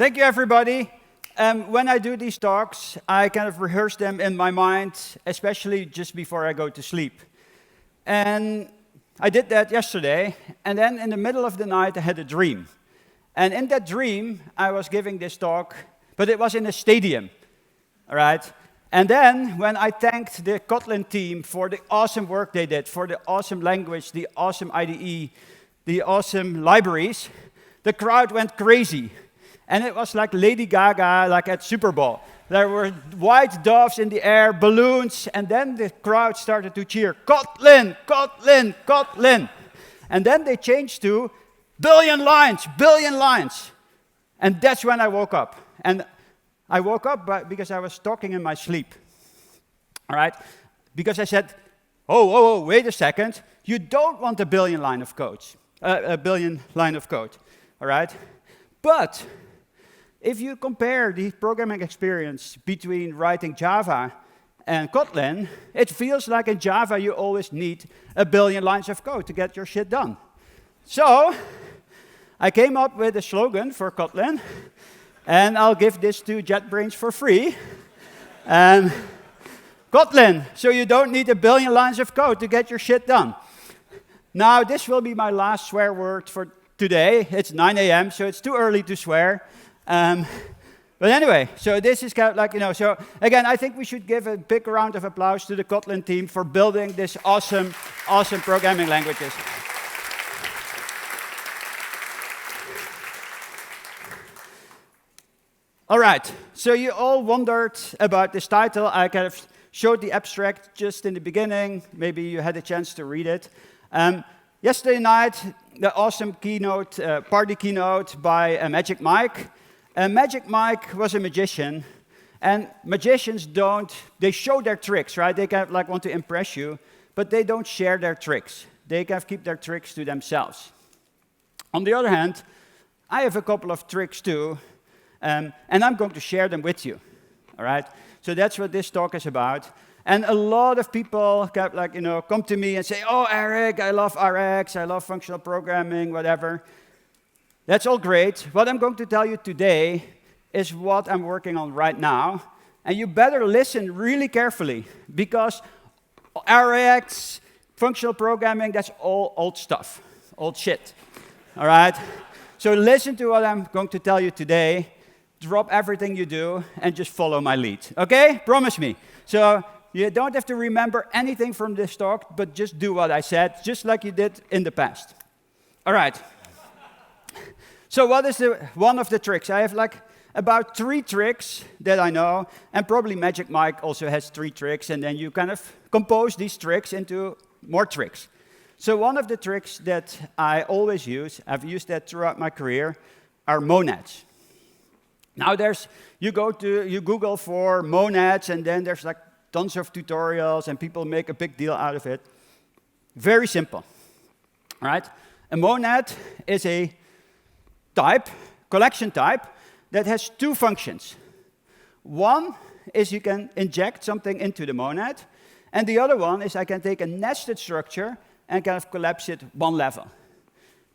Thank you, everybody. When I do these talks, I kind of rehearse them in my mind, especially just before I go to sleep. And I did that yesterday, and then in the middle of the night, I had a dream. And in that dream, I was giving this talk, but it was in a stadium, all right? And then, when I thanked the Kotlin team for the awesome work they did, for the awesome language, the awesome IDE, the awesome libraries, the crowd went crazy. And it was like Lady Gaga, like at Super Bowl. There were white doves in the air, balloons, and then the crowd started to cheer, Kotlin, Kotlin, Kotlin. And then they changed to billion lines, billion lines. And that's when I woke up. And I woke up because I was talking in my sleep, all right? Because I said, oh, wait a second. You don't want a billion line of code, all right? But if you compare the programming experience between writing Java and Kotlin, it feels like in Java you always need a billion lines of code to get your shit done. So I came up with a slogan for Kotlin, and I'll give this to JetBrains for free. Kotlin, so you don't need a billion lines of code to get your shit done. Now, this will be my last swear word for today. It's 9 a.m., so it's too early to swear. But anyway, so this is kind of like, so again, I think we should give a big round of applause to the Kotlin team for building this awesome programming languages. All right, so you all wondered about this title. I kind of showed the abstract just in the beginning. Maybe you had a chance to read it. Yesterday night, the awesome keynote, party keynote by Magic Mike. Magic Mike was a magician, and magicians they show their tricks, right? They kind of like want to impress you, but they don't share their tricks. They kind of keep their tricks to themselves. On the other hand, I have a couple of tricks too, and I'm going to share them with you, all right? So that's what this talk is about. And a lot of people kind of like, come to me and say, oh, Erik, I love RX, I love functional programming, whatever. That's all great. What I'm going to tell you today is what I'm working on right now. And you better listen really carefully, because RX, functional programming, that's all old stuff, old shit. All right? So listen to what I'm going to tell you today. Drop everything you do and just follow my lead. Okay? Promise me. So you don't have to remember anything from this talk, but just do what I said, just like you did in the past. All right. So what is one of the tricks? I have like about 3 tricks that I know, and probably Magic Mike also has 3 tricks, and then you kind of compose these tricks into more tricks. So one of the tricks that I always use, I've used that throughout my career, are monads. Now you Google for monads, and then there's like tons of tutorials, and people make a big deal out of it. Very simple, right? A monad is a collection type, that has 2 functions. One is you can inject something into the monad, and the other one is I can take a nested structure and kind of collapse it one level.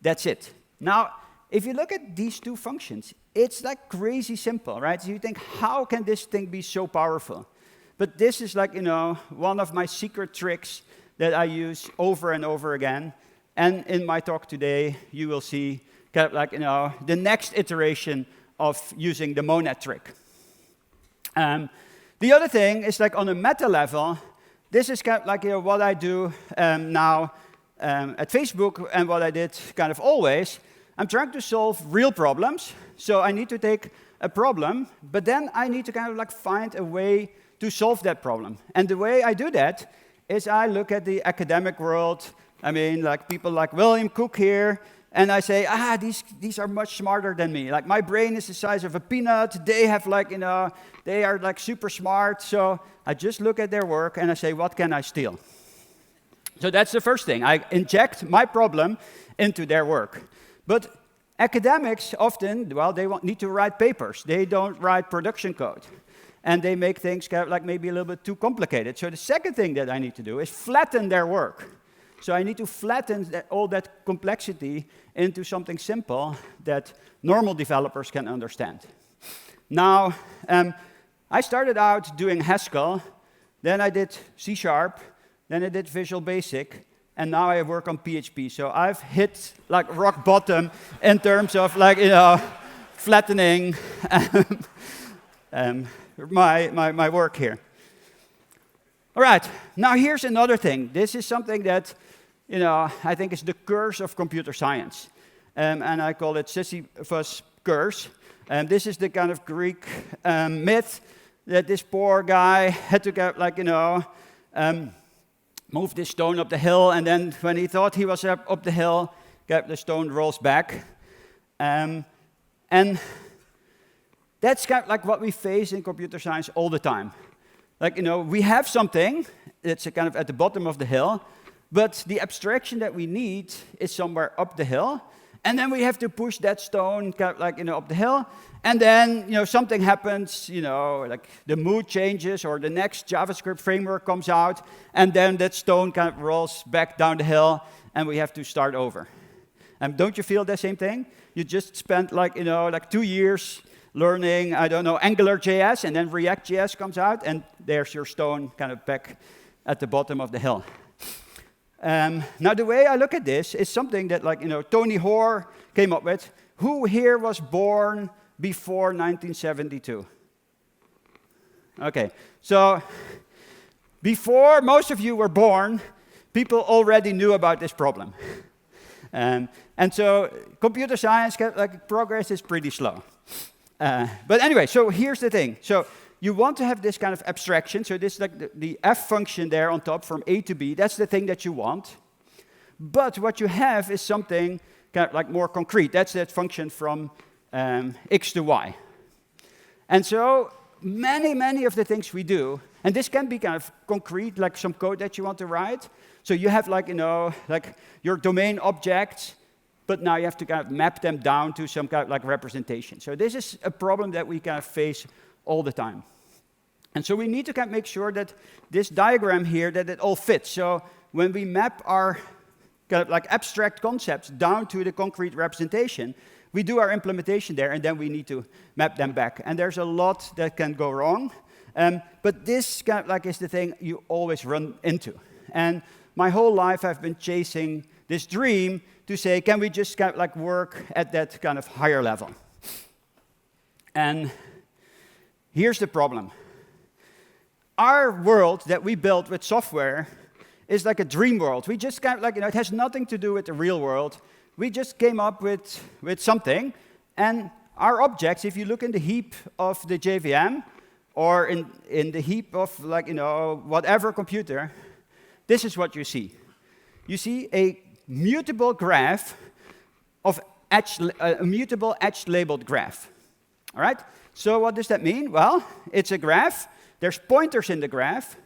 That's it. Now, if you look at these 2 functions, it's like crazy simple, right? So you think, how can this thing be so powerful? But this is like, one of my secret tricks that I use over and over again. And in my talk today, you will see kind of like, the next iteration of using the monad trick. The other thing is like on a meta level, this is kind of like what I do now at Facebook, and what I did kind of always. I'm trying to solve real problems, so I need to take a problem, but then I need to kind of like find a way to solve that problem. And the way I do that is I look at the academic world. I mean, like people like William Cook here, and I say, these are much smarter than me. Like my brain is the size of a peanut. They have like, they are like super smart. So I just look at their work and I say, what can I steal? So that's the first thing. I inject my problem into their work. But academics often, they need to write papers. They don't write production code. And they make things kind of like maybe a little bit too complicated. So the second thing that I need to do is flatten their work. So I need to flatten all that complexity into something simple that normal developers can understand. Now, I started out doing Haskell, then I did C#, then I did Visual Basic, and now I work on PHP. So I've hit like rock bottom in terms of like, flattening my work here. All right, now here's another thing. This is something that, I think is the curse of computer science. And I call it Sisyphus curse. This is the kind of Greek myth that this poor guy had to get, move this stone up the hill, and then when he thought he was up the hill, the stone rolls back. And that's kind of like what we face in computer science all the time. We have something that's kind of at the bottom of the hill, but the abstraction that we need is somewhere up the hill, and then we have to push that stone kind of up the hill, and then something happens, like the mood changes or the next JavaScript framework comes out, and then that stone kind of rolls back down the hill, and we have to start over. Don't you feel the same thing? You just spent 2 years learning, AngularJS, and then React.js comes out, and there's your stone kind of back at the bottom of the hill. Now, the way I look at this is something that, Tony Hoare came up with. Who here was born before 1972? Okay, so before most of you were born, people already knew about this problem. And so computer science, progress is pretty slow. But anyway, so here's the thing. So you want to have this kind of abstraction. So this is the f function there on top from A to B. That's the thing that you want. But what you have is something kind of more concrete. That's that function from x to y. And so many of the things we do, and this can be kind of concrete, like some code that you want to write. So you have your domain objects, but now you have to kind of map them down to some kind of representation. So this is a problem that we kind of face all the time. And so we need to kind of make sure that this diagram here, that it all fits. So when we map our kind of abstract concepts down to the concrete representation, we do our implementation there, and then we need to map them back. And there's a lot that can go wrong. But this kind of is the thing you always run into. And my whole life I've been chasing this dream to say, can we just kind of work at that kind of higher level? And here's the problem. Our world that we built with software is like a dream world. We just kind of it has nothing to do with the real world. We just came up with something, and our objects, if you look in the heap of the JVM, or in the heap of whatever computer, this is what you see. You see a mutable graph of a mutable edge-labeled graph. All right? So what does that mean? Well, it's a graph. There's pointers in the graph,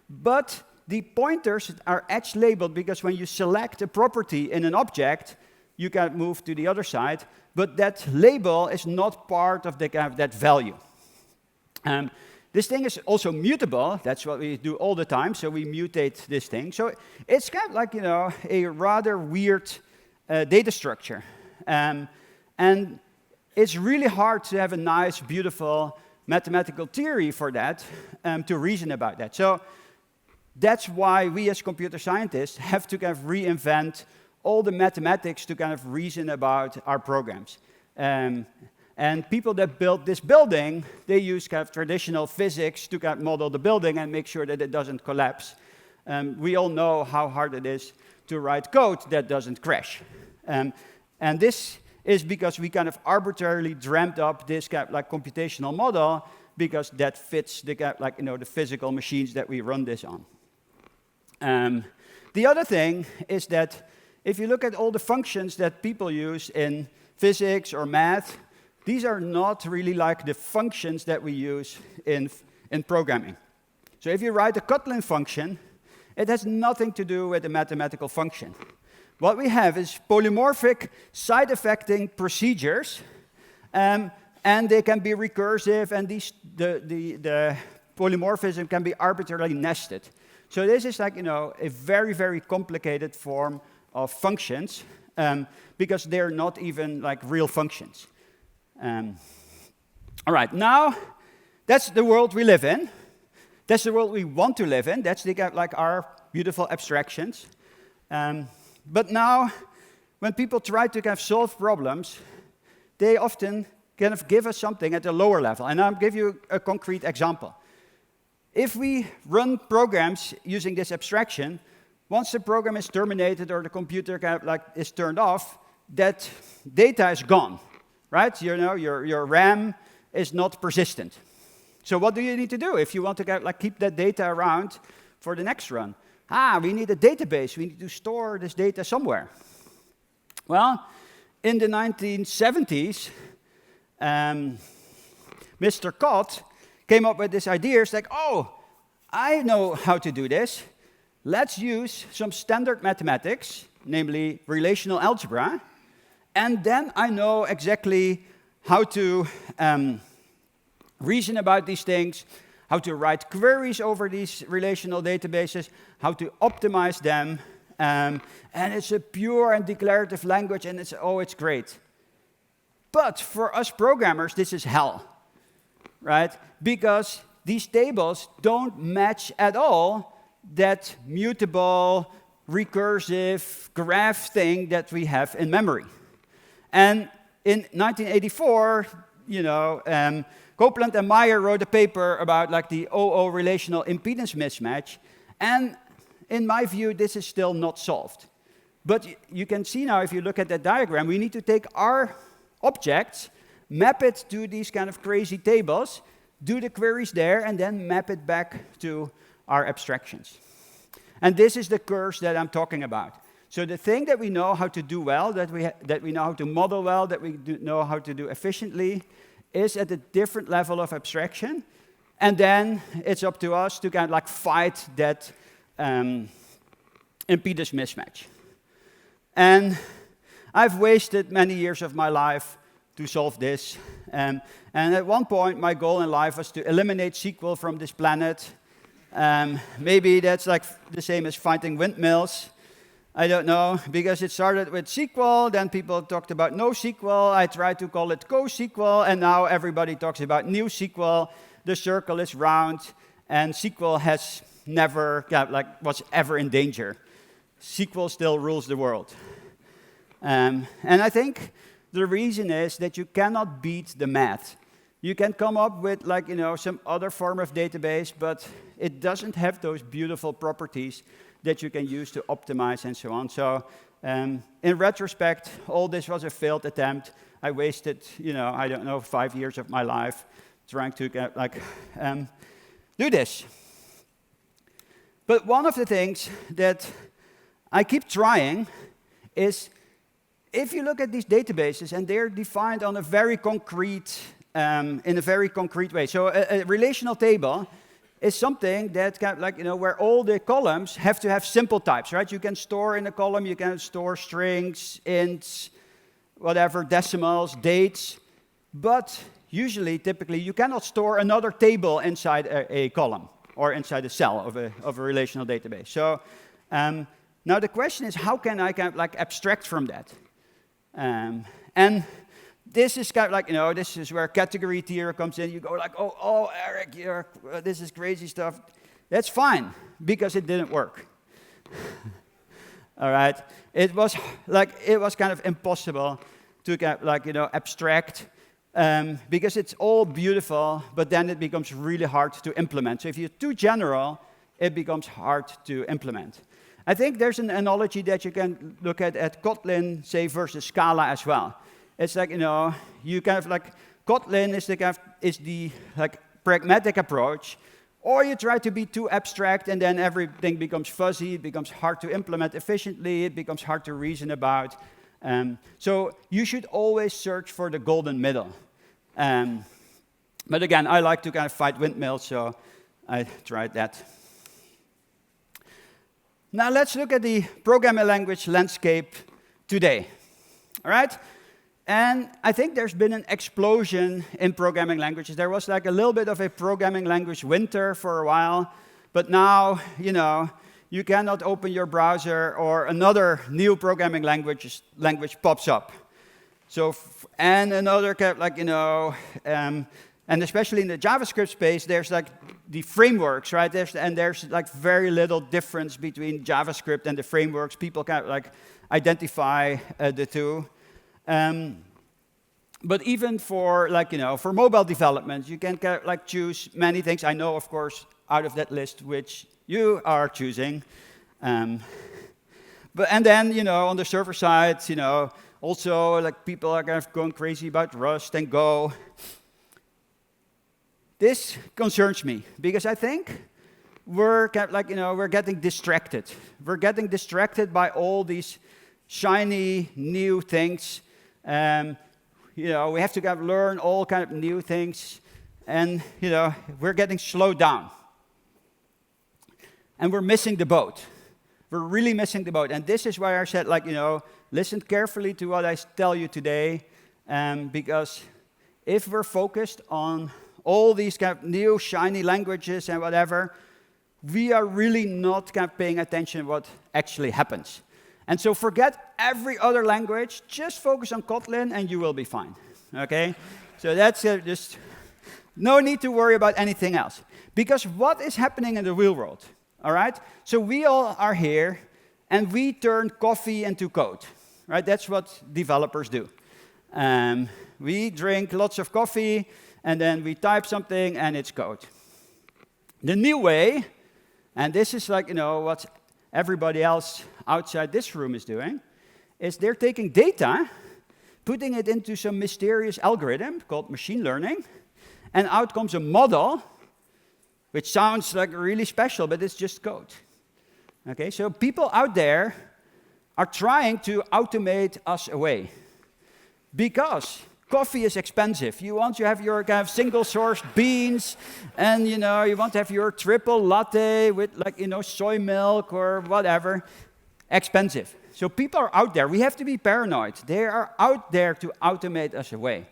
but the pointers are edge-labeled because when you select a property in an object, you can move to the other side, but that label is not part of that value. This thing is also mutable. That's what we do all the time, so we mutate this thing. So it's kind of a rather weird data structure. And it's really hard to have a nice, beautiful mathematical theory for that, to reason about that. So that's why we as computer scientists have to kind of reinvent all the mathematics to kind of reason about our programs. And people that built this building, they use kind of traditional physics to kind of model the building and make sure that it doesn't collapse. We all know how hard it is to write code that doesn't crash. And this is because we kind of arbitrarily dreamt up this kind of computational model because that fits the the physical machines that we run this on. The other thing is that if you look at all the functions that people use in physics or math, these are not really like the functions that we use in programming. So if you write a Kotlin function, it has nothing to do with a mathematical function. What we have is polymorphic side-effecting procedures, and they can be recursive, and the polymorphism can be arbitrarily nested. So this is like, a very, very complicated form of functions, because they're not even like real functions. All right, now that's the world we live in. That's the world we want to live in. That's like our beautiful abstractions. But now, when people try to kind of solve problems, they often kind of give us something at a lower level. And I'll give you a concrete example. If we run programs using this abstraction, once the program is terminated or the computer kind of like is turned off, that data is gone, right? Your RAM is not persistent. So what do you need to do if you want to keep that data around for the next run? We need a database. We need to store this data somewhere. Well, in the 1970s, Mr. Cott came up with this idea. It's like, oh, I know how to do this. Let's use some standard mathematics, namely relational algebra, and then I know exactly how to reason about these things, how to write queries over these relational databases, how to optimize them, and it's a pure and declarative language, and it's great. But for us programmers, this is hell, right? Because these tables don't match at all that mutable, recursive graph thing that we have in memory. And in 1984, Copeland and Meijer wrote a paper about like the OO relational impedance mismatch, and in my view, this is still not solved. But you can see now, if you look at that diagram, we need to take our objects, map it to these kind of crazy tables, do the queries there, and then map it back to our abstractions. And this is the curse that I'm talking about. So the thing that we know how to do well, that we know how to model well, that we know how to do efficiently, is at a different level of abstraction. And then it's up to us to kind of like fight that impedance mismatch. And I've wasted many years of my life to solve this. And at one point, my goal in life was to eliminate SQL from this planet. Maybe that's like the same as finding windmills. I don't know, because it started with SQL, then people talked about NoSQL, I tried to call it CoSQL, and now everybody talks about NewSQL. The circle is round, and SQL has never, was ever in danger. SQL still rules the world. And I think the reason is that you cannot beat the math. You can come up with some other form of database, but it doesn't have those beautiful properties that you can use to optimize and so on. So in retrospect, all this was a failed attempt. I wasted, 5 years of my life trying to do this. But one of the things that I keep trying is, if you look at these databases, and they're defined on a very concrete, in a very concrete way. So a relational table is something that where all the columns have to have simple types, right? You can store in a column, you can store strings, ints, whatever, decimals, dates, but usually, typically, you cannot store another table inside a column or inside a cell of a relational database. So now the question is, how can I abstract from that? And this is this is where category theory comes in. You go oh, Erik, this is crazy stuff. That's fine, because it didn't work. All right, it was kind of impossible to abstract, because it's all beautiful, but then it becomes really hard to implement. So if you're too general, it becomes hard to implement. I think there's an analogy that you can look at Kotlin, say, versus Scala as well. It's you Kotlin is the pragmatic approach, or you try to be too abstract, and then everything becomes fuzzy, it becomes hard to implement efficiently, it becomes hard to reason about. So you should always search for the golden middle. But again, I like to fight windmills, so I tried that. Now let's look at the programming language landscape today. All right? And I think there's been an explosion in programming languages. There was a little bit of a programming language winter for a while, But now, you cannot open your browser or another new programming language pops up. So, and another, and especially in the JavaScript space, there's like the frameworks, right? There's like very little difference between JavaScript and the frameworks. People can like identify the two. But even for for mobile development, you can choose many things. I know, of course, out of that list which you are choosing. And then on the server side, also people are kind of going crazy about Rust and Go. This concerns me because I think we're we're getting distracted. We're getting distracted by all these shiny new things. We have to learn all kind of new things, and we're getting slowed down. And we're missing the boat. We're really missing the boat. And this is why I said, listen carefully to what I tell you today, because if we're focused on all these kind of new shiny languages and whatever, we are really not paying attention to what actually happens. And so forget every other language, just focus on Kotlin and you will be fine, okay? So that's just, no need to worry about anything else. Because what is happening in the real world, all right? So we all are here and we turn coffee into code, right? That's what developers do. We drink lots of coffee and then we type something and it's code. The new way, and this is what everybody else outside this room is doing, is they're taking data, putting it into some mysterious algorithm called machine learning, and out comes a model, which sounds really special, but it's just code. Okay, so people out there are trying to automate us away because coffee is expensive. You want to have your single-sourced beans, and you want to have your triple latte with soy milk or whatever. Expensive. So people are out there. We have to be paranoid. They are out there to automate us away.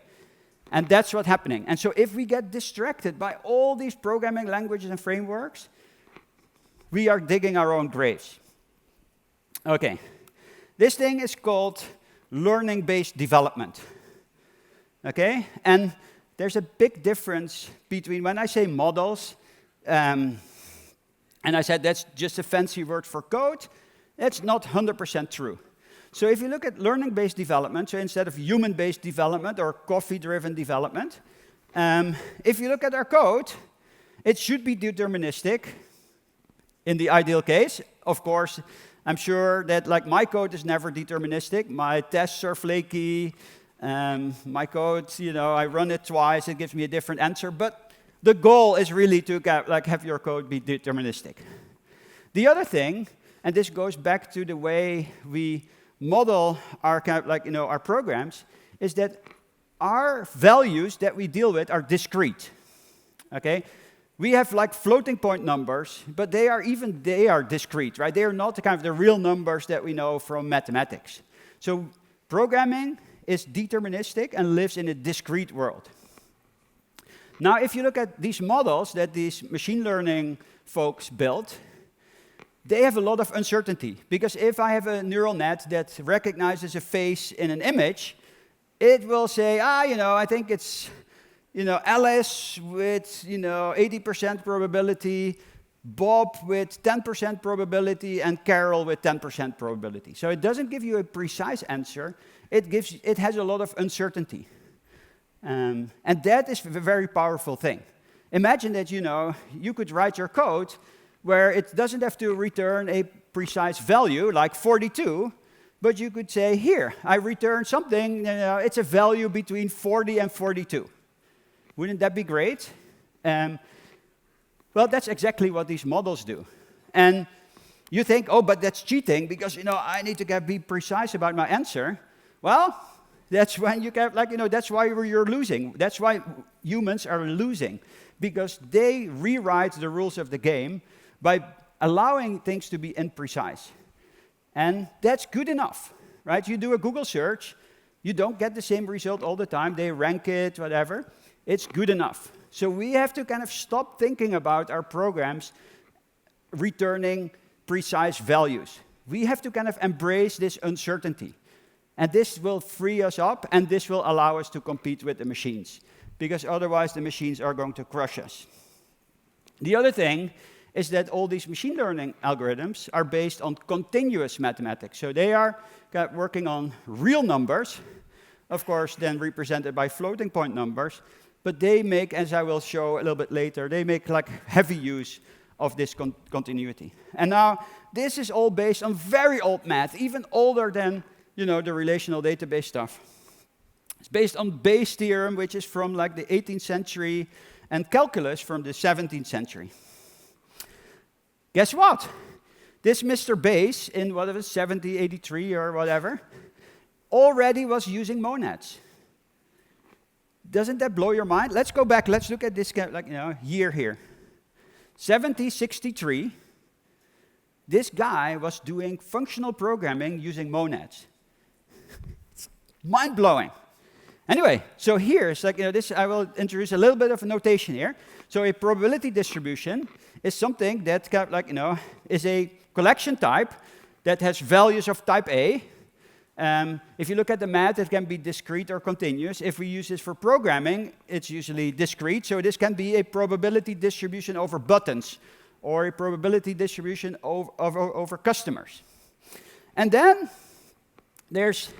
And that's what's happening. And so if we get distracted by all these programming languages and frameworks, we are digging our own graves. Okay. This thing is called learning-based development. Okay? And there's a big difference between when I say models, and I said that's just a fancy word for code, that's not 100% true. So if you look at learning-based development, so instead of human-based development or coffee-driven development, if you look at our code, it should be deterministic in the ideal case. Of course, I'm sure that my code is never deterministic. My tests are flaky. My code, I run it twice, it gives me a different answer. But the goal is really to have your code be deterministic. The other thing, and this goes back to the way we model our our programs, is that our values that we deal with are discrete. Okay, we have floating point numbers, but they are discrete, right? They are not the real numbers that we know from mathematics. So programming is deterministic and lives in a discrete world. Now, if you look at these models that these machine learning folks built, they have a lot of uncertainty. Because if I have a neural net that recognizes a face in an image, it will say, I think it's, Alice with, 80% probability, Bob with 10% probability, and Carol with 10% probability. So it doesn't give you a precise answer. It has a lot of uncertainty. And that is a very powerful thing. Imagine that, you could write your code where it doesn't have to return a precise value, like 42, but you could say, here, I return something, it's a value between 40 and 42. Wouldn't that be great? Well, that's exactly what these models do. And you think, oh, but that's cheating because, I need to be precise about my answer. Well, that's when you get, that's why you're losing. That's why humans are losing, because they rewrite the rules of the game by allowing things to be imprecise. And that's good enough, right? You do a Google search, you don't get the same result all the time. They rank it, whatever. It's good enough. So we have to stop thinking about our programs returning precise values. We have to kind of embrace this uncertainty. And this will free us up, and this will allow us to compete with the machines, because otherwise the machines are going to crush us. The other thing is that all these machine learning algorithms are based on continuous mathematics. So they are working on real numbers, of course, then represented by floating point numbers, but they make, as I will show a little bit later, they make like heavy use of this continuity. And now, this is all based on very old math, even older than, you know, the relational database stuff. It's based on Bayes' theorem, which is from like the 18th century, and calculus from the 17th century. Guess what? This Mr. Bayes, in what was it, 1783 or whatever, already was using monads. Doesn't that blow your mind? Let's go back. Let's look at this year here. 1763. This guy was doing functional programming using monads. It's mind-blowing. Anyway, so here, it's like, this, I will introduce a little bit of a notation here. So a probability distribution is something that is a collection type that has values of type A. If you look at the math, it can be discrete or continuous. If we use this for programming, it's usually discrete. So this can be a probability distribution over buttons, or a probability distribution over customers. And then there's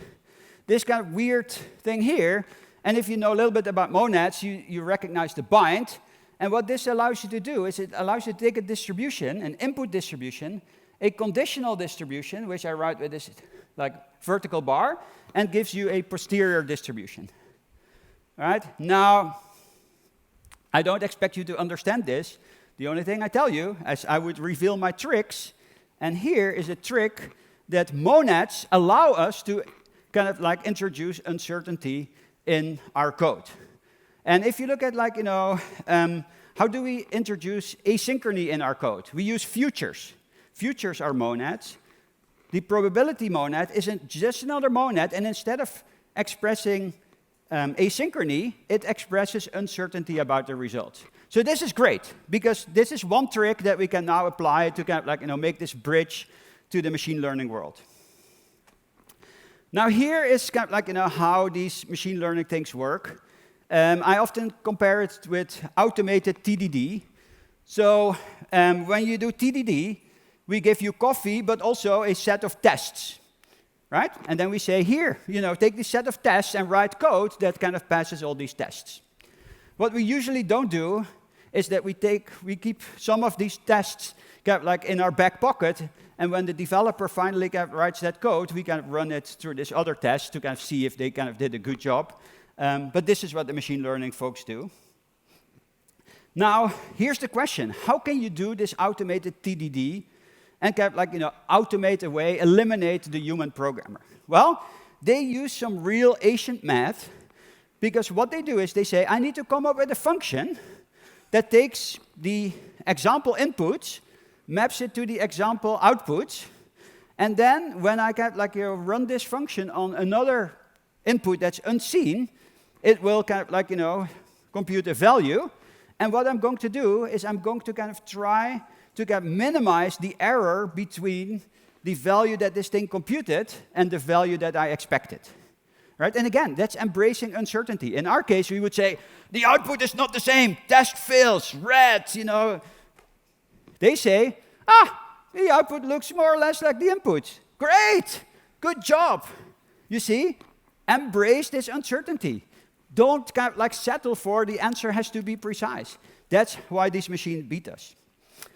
this kind of weird thing here. And if you know a little bit about monads, you recognize the bind. And what this allows you to do is it allows you to take a distribution, an input distribution, a conditional distribution, which I write with this like vertical bar, and gives you a posterior distribution. All right? Now, I don't expect you to understand this. The only thing I tell you is I would reveal my tricks, and here is a trick that monads allow us to kind of like introduce uncertainty in our code. And if you look at how do we introduce asynchrony in our code? We use futures. Futures are monads. The probability monad isn't just another monad, and instead of expressing asynchrony, it expresses uncertainty about the results. So this is great, because this is one trick that we can now apply to kind of make this bridge to the machine learning world. Now here is kind of how these machine learning things work. I often compare it with automated TDD. So when you do TDD, we give you coffee, but also a set of tests, right? And then we say, here, take this set of tests and write code that kind of passes all these tests. What we usually don't do is that we keep some of these tests in our back pocket, and when the developer finally writes that code, we kind of run it through this other test to kind of see if they kind of did a good job. But this is what the machine learning folks do. Now, here's the question. How can you do this automated TDD and automate away, eliminate the human programmer? Well, they use some real ancient math, because what they do is they say, I need to come up with a function that takes the example inputs, maps it to the example outputs, and then when I run this function on another input that's unseen, it will compute a value. And what I'm going to do is I'm going to try to minimize the error between the value that this thing computed and the value that I expected. Right? And again, that's embracing uncertainty. In our case, we would say, the output is not the same, test fails, red, They say, the output looks more or less like the input. Great, good job. You see, embrace this uncertainty. Don't settle for the answer has to be precise. That's why these machines beat us.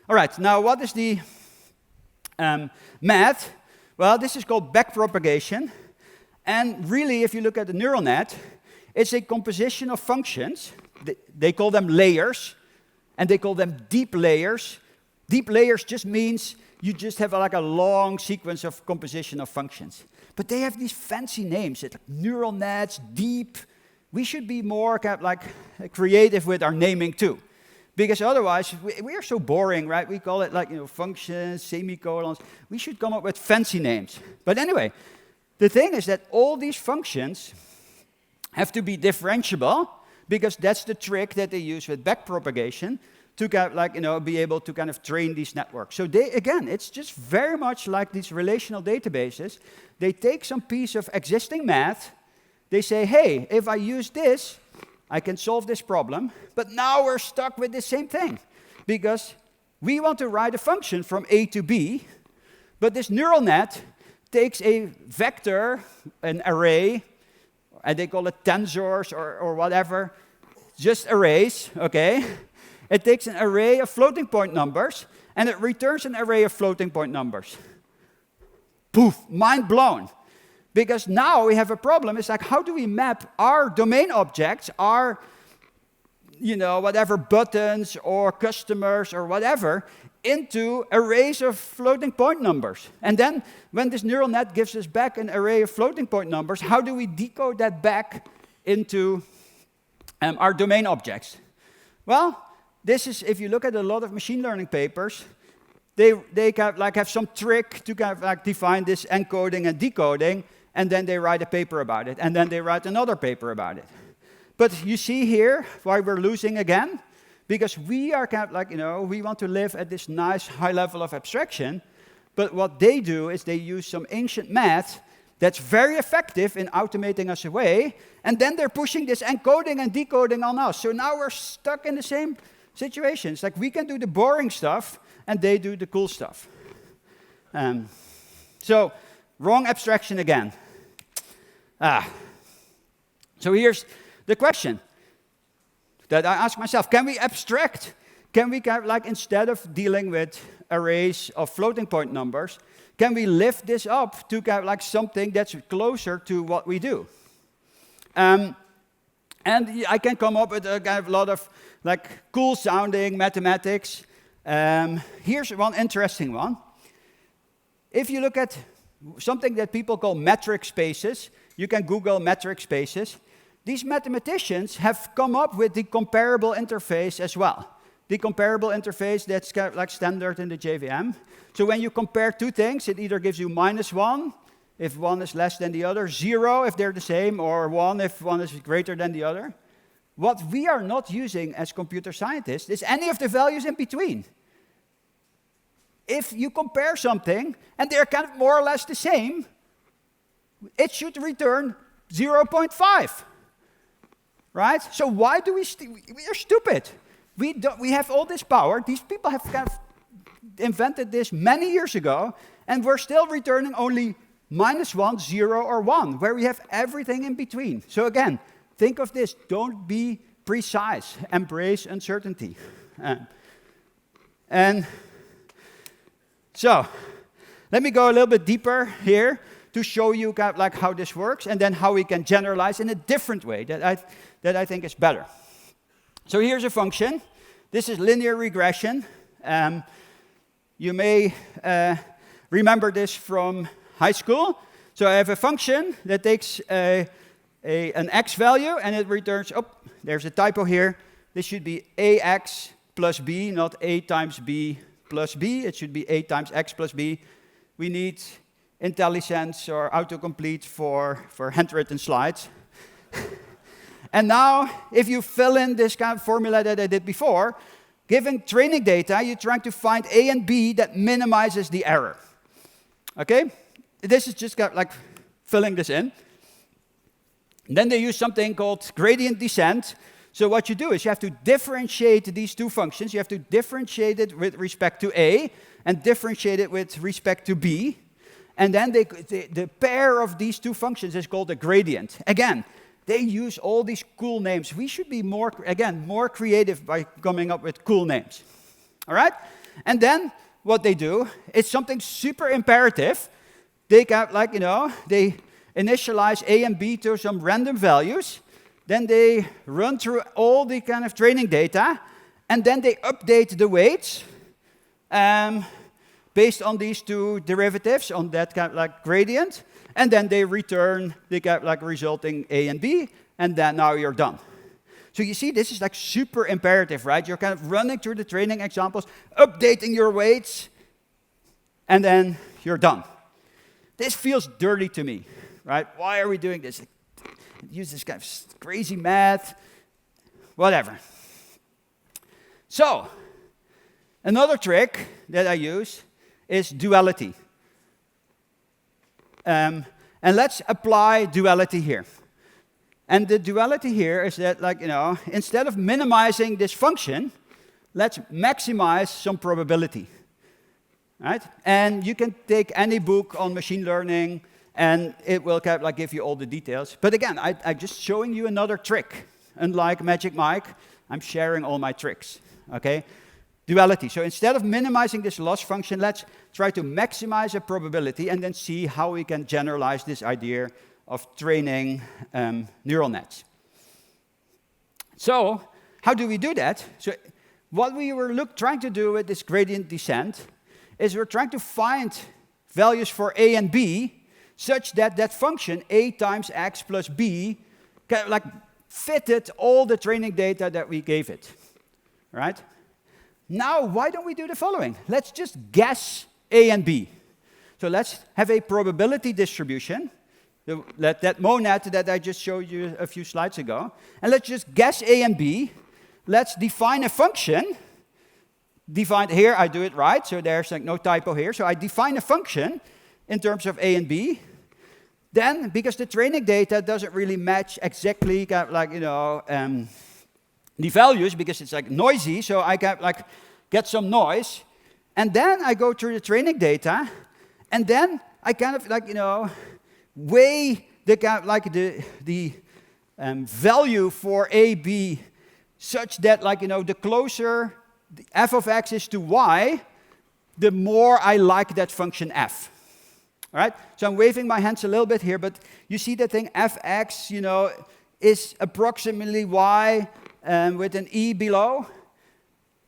All right, now what is the math? Well, this is called backpropagation. And really, if you look at the neural net, it's a composition of functions. They call them layers, and they call them deep layers. Deep layers just means you just have a long sequence of composition of functions. But they have these fancy names, it's neural nets, deep. We should be more creative with our naming too. Because otherwise, we are so boring, right? We call it functions, semicolons. We should come up with fancy names. But anyway, the thing is that all these functions have to be differentiable, because that's the trick that they use with backpropagation to be able to kind of train these networks. So again, it's just very much like these relational databases. They take some piece of existing math. They say, hey, if I use this, I can solve this problem. But now we're stuck with the same thing, because we want to write a function from A to B, but this neural net takes a vector, an array, and they call it tensors or whatever, just arrays, okay? It takes an array of floating point numbers, and it returns an array of floating point numbers. Poof, mind blown. Because now we have a problem. It's like, how do we map our domain objects, our, whatever buttons or customers or whatever, into arrays of floating point numbers? And then when this neural net gives us back an array of floating point numbers, how do we decode that back into our domain objects? Well, this is, if you look at a lot of machine learning papers, they have some trick to define this encoding and decoding, and then they write a paper about it, and then they write another paper about it. But you see here why we're losing again? Because we are we want to live at this nice high level of abstraction, but what they do is they use some ancient math that's very effective in automating us away, and then they're pushing this encoding and decoding on us. So now we're stuck in the same situation. It's like we can do the boring stuff, and they do the cool stuff. So wrong abstraction again. So here's the question that I ask myself. Can we abstract? Can we, instead of dealing with arrays of floating point numbers, can we lift this up to something that's closer to what we do? And I can come up with a lot of cool sounding mathematics. Here's one interesting one. If you look at something that people call metric spaces, you can Google metric spaces. These mathematicians have come up with the comparable interface as well. The comparable interface that's standard in the JVM. So when you compare two things, it either gives you -1 if one is less than the other, 0 if they're the same, or 1 if one is greater than the other. What we are not using as computer scientists is any of the values in between. If you compare something, and they're more or less the same, it should return 0.5, right? So why do we are stupid. We have all this power. These people have invented this many years ago, and we're still returning only -1, 0, or 1, where we have everything in between. So again, think of this. Don't be precise. Embrace uncertainty. And so let me go a little bit deeper here to show you how this works, and then how we can generalize in a different way that I think is better. So here's a function. This is linear regression. You may remember this from high school. So I have a function that takes an x value, and it returns, there's a typo here. This should be ax plus b, not a times b plus b. It should be a times x plus b. We need IntelliSense or autocomplete for handwritten slides. And now, if you fill in this formula that I did before, given training data, you're trying to find A and B that minimizes the error. Okay? This is just filling this in. Then they use something called gradient descent. So what you do is you have to differentiate these two functions. You have to differentiate it with respect to A and differentiate it with respect to B. And then the pair of these two functions is called a gradient. Again, they use all these cool names. We should be more creative by coming up with cool names. All right? And then what they do is something super imperative. They they initialize A and B to some random values. Then they run through all the training data, and then they update the weights based on these two derivatives, on that gradient, and then they return the resulting A and B, and then now you're done. So you see, this is super imperative, right? You're running through the training examples, updating your weights, and then you're done. This feels dirty to me, right? Why are we doing this? Use this crazy math, whatever. So, Another trick that I use is duality. And let's apply duality here. And the duality here is that, like, instead of minimizing this function, let's maximize some probability, right? And you can take any book on machine learning, and it will kind of give you all the details. But again, I'm just showing you another trick. Unlike Magic Mike, I'm sharing all my tricks, okay? Duality. So instead of minimizing this loss function, let's try to maximize a probability and then see how we can generalize this idea of training neural nets. So how do we do that? So what we were trying to do with this gradient descent is we're trying to find values for a and b such that that function, a times x plus b, kind of fitted all the training data that we gave it, right? Now, why don't we do the following? Let's just guess a and b. So let's have a probability distribution, that Monnet that I just showed you a few slides ago, and let's just guess a and b. Let's define a function. Defined here, I do it right, so there's no typo here. So I define a function in terms of a and b. Then, because the training data doesn't really match exactly the values, because it's noisy, so I get some noise. And then I go through the training data, and then I weigh the value for a, b, such that the closer the f of x is to y, the more I like that function f. All right? So I'm waving my hands a little bit here, but you see that thing fx, is approximately y with an e below.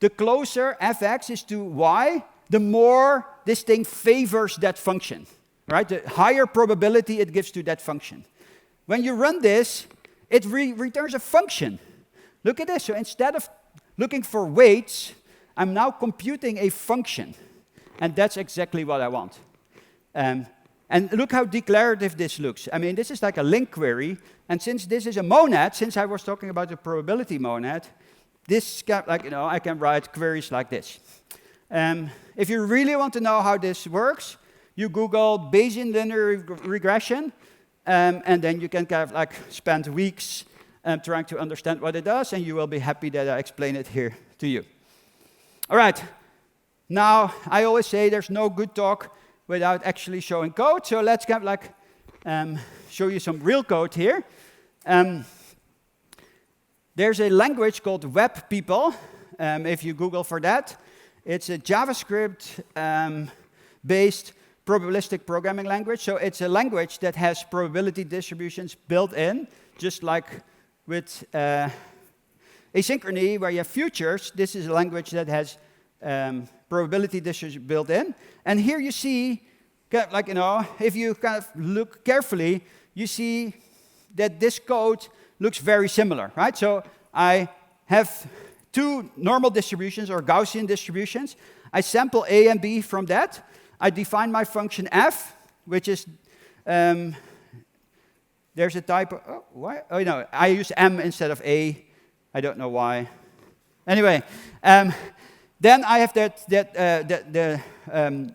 The closer fx is to y, the more this thing favors that function. Right? The higher probability it gives to that function. When you run this, it returns a function. Look at this. So instead of looking for weights, I'm now computing a function. And that's exactly what I want. And look how declarative this looks. I mean, this is like a LINQ query. And since this is a monad, since I was talking about the probability monad, this I can write queries like this. If you really want to know how this works, you Google Bayesian linear regression, and then you can spend weeks trying to understand what it does, and you will be happy that I explain it here to you. All right. Now, I always say there's no good talk without actually showing code, so let's show you some real code here. There's a language called Web People, if you Google for that. It's a JavaScript-based probabilistic programming language. So it's a language that has probability distributions built in, just like with asynchrony, where you have futures. This is a language that has probability distribution built in. And here you see, if you look carefully, you see that this code looks very similar, right? So I have two normal distributions or Gaussian distributions. I sample a and b from that. I define my function f, which is, there's a typo. Oh, why? Oh, no, I use m instead of a. I don't know why. Anyway, then I have the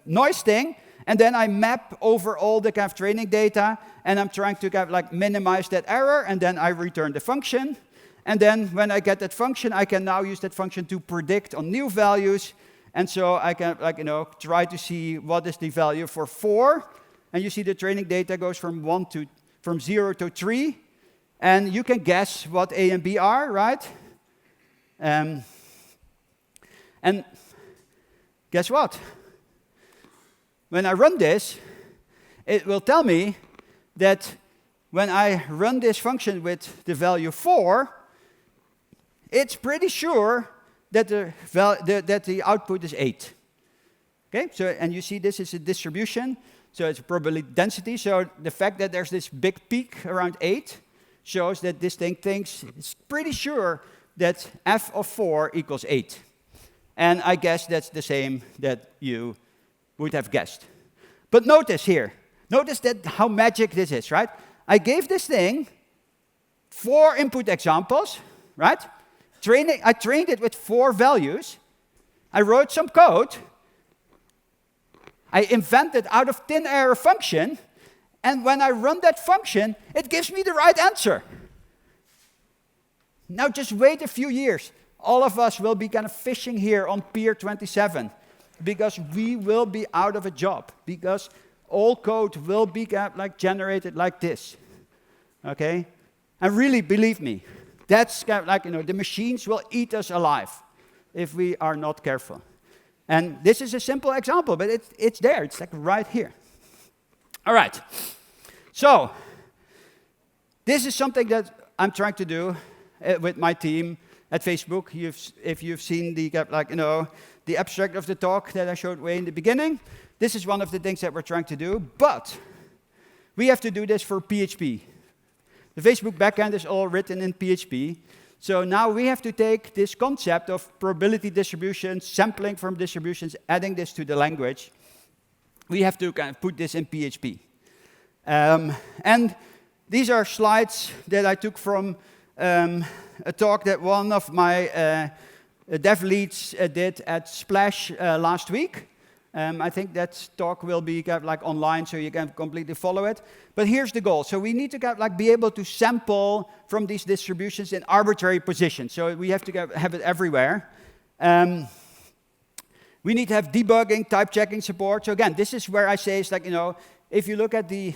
noise thing, and then I map over all the training data, and I'm trying to minimize that error, and then I return the function. And then when I get that function, I can now use that function to predict on new values. And so I can try to see what is the value for 4. And you see the training data goes from 0 to 3. And you can guess what A and B are, right? And guess what? When I run this, it will tell me that when I run this function with the value 4, it's pretty sure that the output is 8. Okay, so and you see this is a distribution, so it's probability density. So the fact that there's this big peak around 8 shows that this thing thinks it's pretty sure that f of 4 equals 8. And I guess that's the same that you would have guessed. But notice here, notice that how magic this is, right? I gave this thing 4 input examples, right? I trained it with 4 values. I wrote some code. I invented out of thin air a function. And when I run that function, it gives me the right answer. Now just wait a few years. All of us will be kind of fishing here on Pier 27 because we will be out of a job, because all code will be like generated like this. Okay? And really, believe me, that's kind of like, the machines will eat us alive if we are not careful. And this is a simple example, but it's there. It's like right here. All right. So, this is something that I'm trying to do with my team at Facebook. If you've seen the abstract of the talk that I showed way in the beginning, this is one of the things that we're trying to do. But we have to do this for PHP. The Facebook backend is all written in PHP. So now we have to take this concept of probability distributions, sampling from distributions, adding this to the language. We have to kind of put this in PHP. And these are slides that I took from a talk that one of my dev leads did at Splash last week. I think that talk will be online, so you can completely follow it. But here's the goal. So we need to be able to sample from these distributions in arbitrary positions. So we have to have it everywhere. We need to have debugging, type checking support. So again, this is where I say it's if you look at the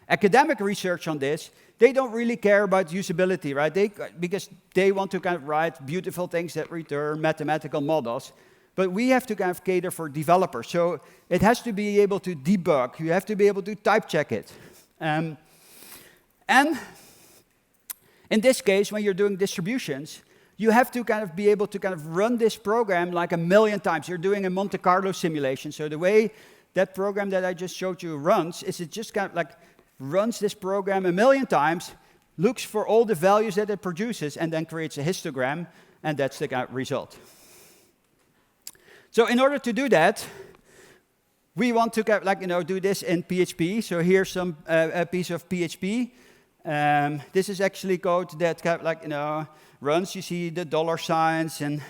academic research on this, they don't really care about usability, right? Because they want to write beautiful things that return mathematical models. But we have to cater for developers. So it has to be able to debug. You have to be able to type check it. And in this case, when you're doing distributions, you have to be able to run this program like 1 million times. You're doing a Monte Carlo simulation. So the way that program that I just showed you runs is it just runs this program 1 million times, looks for all the values that it produces, and then creates a histogram, and that's the result. So in order to do that, we want to do this in PHP. So here's some a piece of PHP. This is actually code that runs. You see the dollar signs and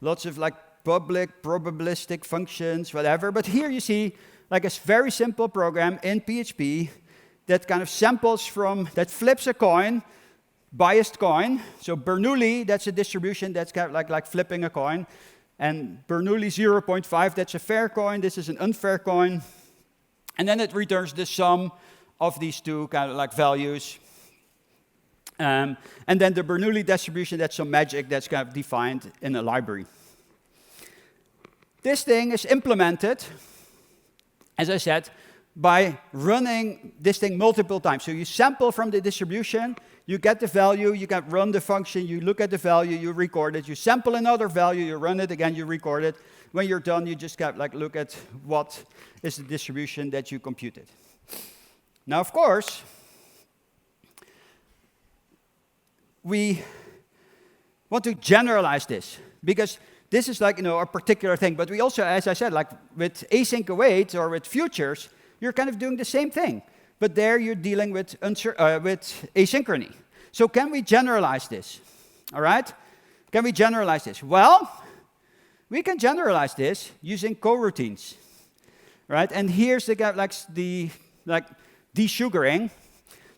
lots of public probabilistic functions, whatever. But here you see a very simple program in PHP that samples from, that flips a coin, biased coin. So Bernoulli, that's a distribution that's like flipping a coin. And Bernoulli 0.5, that's a fair coin. This is an unfair coin. And then it returns the sum of these two values. And then the Bernoulli distribution, that's some magic that's defined in a library. This thing is implemented, as I said, by running this thing multiple times. So you sample from the distribution, you get the value, you can run the function, you look at the value, you record it, you sample another value, you run it again, you record it. When you're done, you just look at what is the distribution that you computed. Now, of course, we want to generalize this, because this is a particular thing. But we also, as I said, with async await or with futures, you're doing the same thing. But there you're dealing with asynchrony. So can we generalize this? All right? Can we generalize this? Well, we can generalize this using coroutines. Right? And here's the desugaring.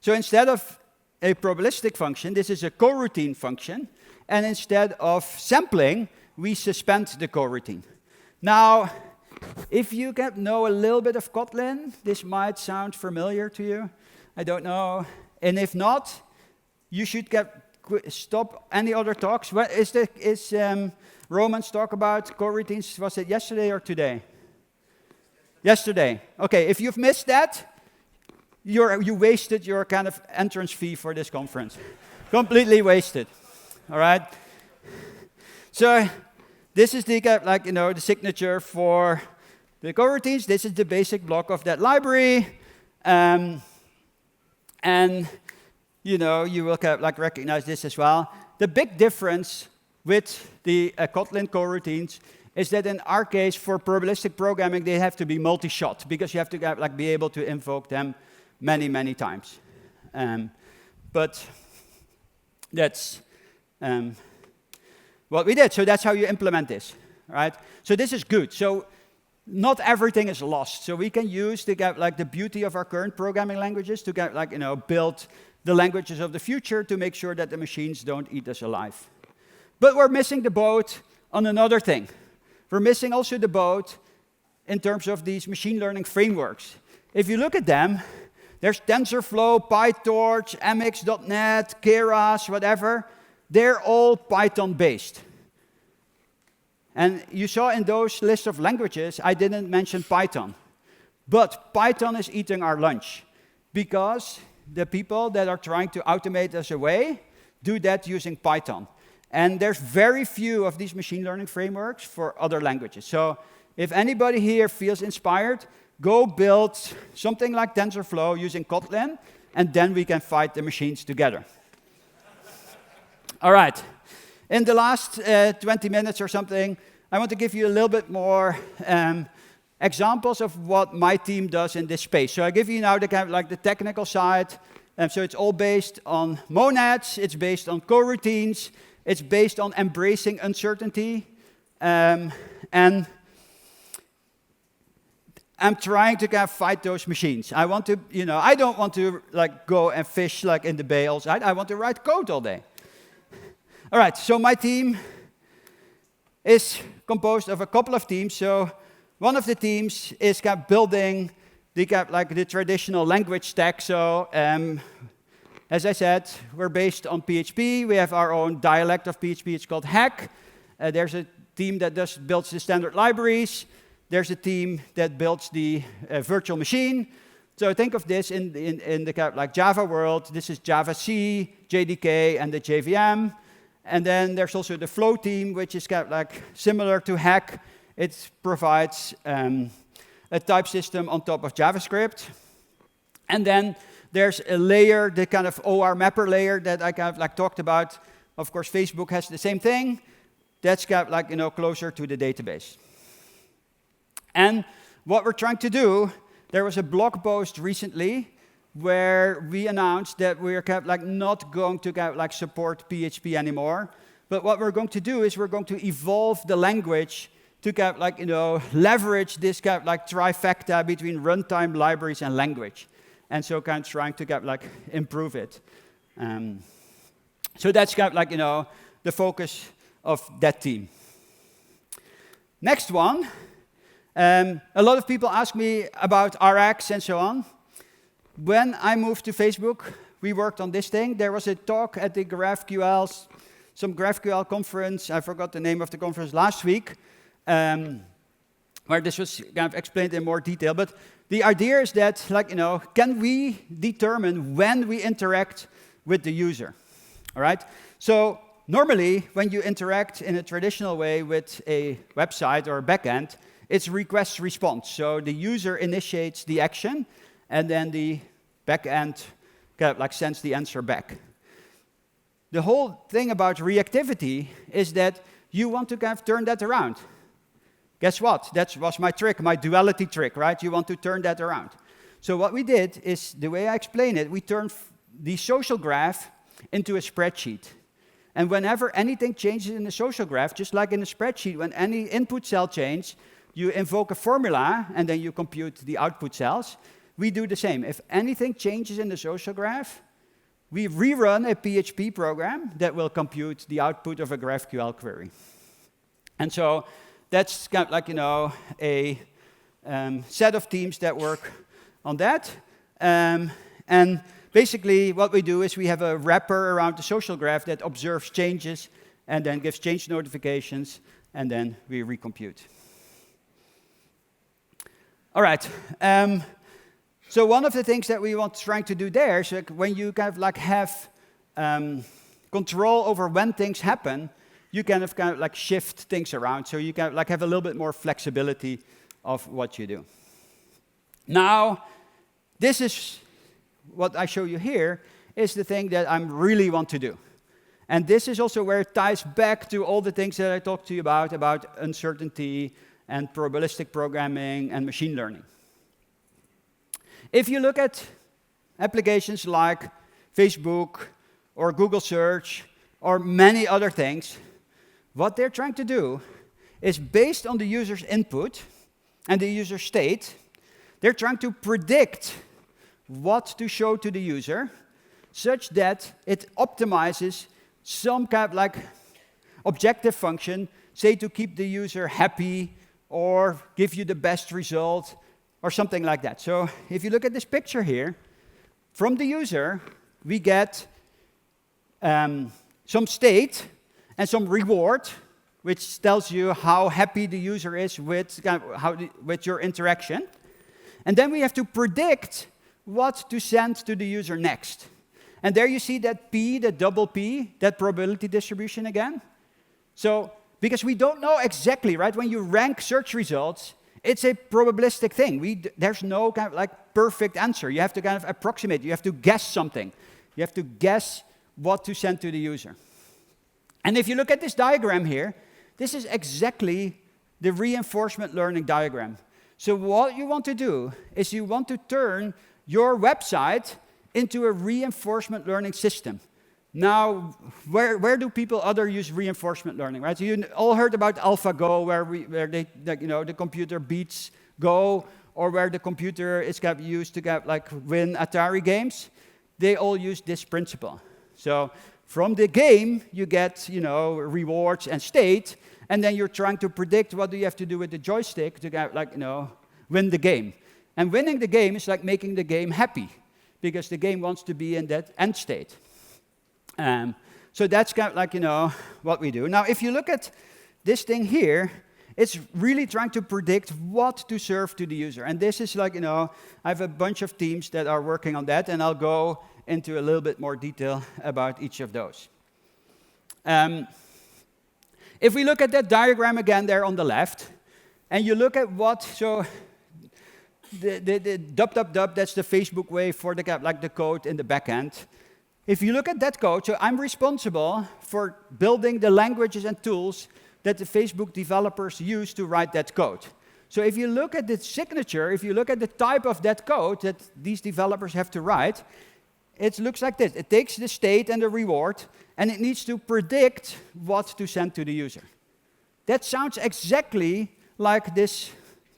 So instead of a probabilistic function, this is a coroutine function. And instead of sampling, we suspend the coroutine. Now, if you know a little bit of Kotlin, this might sound familiar to you. I don't know. And if not, you should stop any other talks. What is Roman's talk about coroutines? Was it yesterday or today? Yesterday. Okay, if you've missed that, you wasted your entrance fee for this conference. Completely wasted. All right? So this is the signature for the coroutines. This is the basic block of that library, and you will recognize this as well. The big difference with the Kotlin coroutines is that in our case, for probabilistic programming, they have to be multi-shot because you have to be able to invoke them many, many times. But that's what we did. So that's how you implement this. right? So this is good. So not everything is lost. So we can use to get like the beauty of our current programming languages to get like, build the languages of the future to make sure that the machines don't eat us alive. But we're missing the boat on another thing. We're missing also the boat in terms of these machine learning frameworks. If you look at them, there's TensorFlow, PyTorch, MX.NET, Keras, whatever. They're all Python-based. And you saw in those lists of languages, I didn't mention Python. But Python is eating our lunch because the people that are trying to automate us away do that using Python. And there's very few of these machine learning frameworks for other languages. So if anybody here feels inspired, go build something like TensorFlow using Kotlin, and then we can fight the machines together. All right. In the last 20 minutes or something, I want to give you a little bit more examples of what my team does in this space. So I give you now the kind of like the technical side. So it's all based on Monnets, it's based on coroutines, it's based on embracing uncertainty, and I'm trying to kind of fight those machines. I want to, I don't want to like go and fish like in the bay all night. I want to write code all day. All right, so my team is composed of a couple of teams. So one of the teams is kind of building the traditional language stack. So as I said, we're based on PHP. We have our own dialect of PHP. It's called Hack. There's a team that builds the standard libraries. There's a team that builds the virtual machine. So think of this in the kind of like Java world. This is Java C, JDK, and the JVM. And then there's also the Flow team, which is kind of like similar to Hack. It provides a type system on top of JavaScript. And then there's a layer, the kind of OR mapper layer that I kind of like talked about. Of course, Facebook has the same thing. That's kind of like, closer to the database. And what we're trying to do, there was a blog post recently where we announced that we're kind of like not going to kind of like support PHP anymore. But what we're going to do is we're going to evolve the language to kind of like, leverage this kind of like trifecta between runtime, libraries, and language. And so kind of trying to kind of like improve it. So that's kind of like, the focus of that team. Next one. A lot of people ask me about RX and so on. When I moved to Facebook, we worked on this thing. There was a talk at the some GraphQL conference. I forgot the name of the conference last week, where this was kind of explained in more detail. But the idea is that, can we determine when we interact with the user? All right? So normally, when you interact in a traditional way with a website or a backend, it's request-response. So the user initiates the action, and then the backend kind of like sends the answer back. The whole thing about reactivity is that you want to kind of turn that around. Guess what? That was my trick, my duality trick, right? You want to turn that around. So what we did is, the way I explain it, we turned the social graph into a spreadsheet. And whenever anything changes in the social graph, just like in a spreadsheet, when any input cell changes, you invoke a formula, and then you compute the output cells. We do the same. If anything changes in the social graph, we rerun a PHP program that will compute the output of a GraphQL query. And so that's kind of like, a set of teams that work on that. And basically, what we do is we have a wrapper around the social graph that observes changes and then gives change notifications, and then we recompute. All right. So one of the things that we want trying to do there is when you kind of like have control over when things happen, you kind of like shift things around. So you kind of like have a little bit more flexibility of what you do. Now, this is what I show you here is the thing that I really want to do. And this is also where it ties back to all the things that I talked to you about uncertainty and probabilistic programming and machine learning. If you look at applications like Facebook or Google Search or many other things, what they're trying to do is based on the user's input and the user state. They're trying to predict what to show to the user such that it optimizes some kind of like objective function, say to keep the user happy or give you the best result or something like that. So if you look at this picture here, from the user, we get some state and some reward, which tells you how happy the user is with, with your interaction. And then we have to predict what to send to the user next. And there you see that P, the double P, that probability distribution again. So, because we don't know exactly, right? When you rank search results, it's a probabilistic thing. There's no kind of like perfect answer. You have to kind of approximate. You have to guess something. You have to guess what to send to the user. And if you look at this diagram here, this is exactly the reinforcement learning diagram. So what you want to do is you want to turn your website into a reinforcement learning system. Now, where do people use reinforcement learning, right? So you all heard about AlphaGo, where the computer beats Go, or where the computer is used to win Atari games. They all use this principle. So from the game, you get rewards and state, and then you're trying to predict what do you have to do with the joystick to win the game. And winning the game is like making the game happy, because the game wants to be in that end state. So that's what we do. Now, if you look at this thing here, it's really trying to predict what to serve to the user. And this is I have a bunch of teams that are working on that, and I'll go into a little bit more detail about each of those. If we look at that diagram again there on the left, and you look at the dub, that's the Facebook way for the code in the back end. If you look at that code, so I'm responsible for building the languages and tools that the Facebook developers use to write that code. So if you look at the signature, if you look at the type of that code that these developers have to write, it looks like this. It takes the state and the reward, and it needs to predict what to send to the user. That sounds exactly like this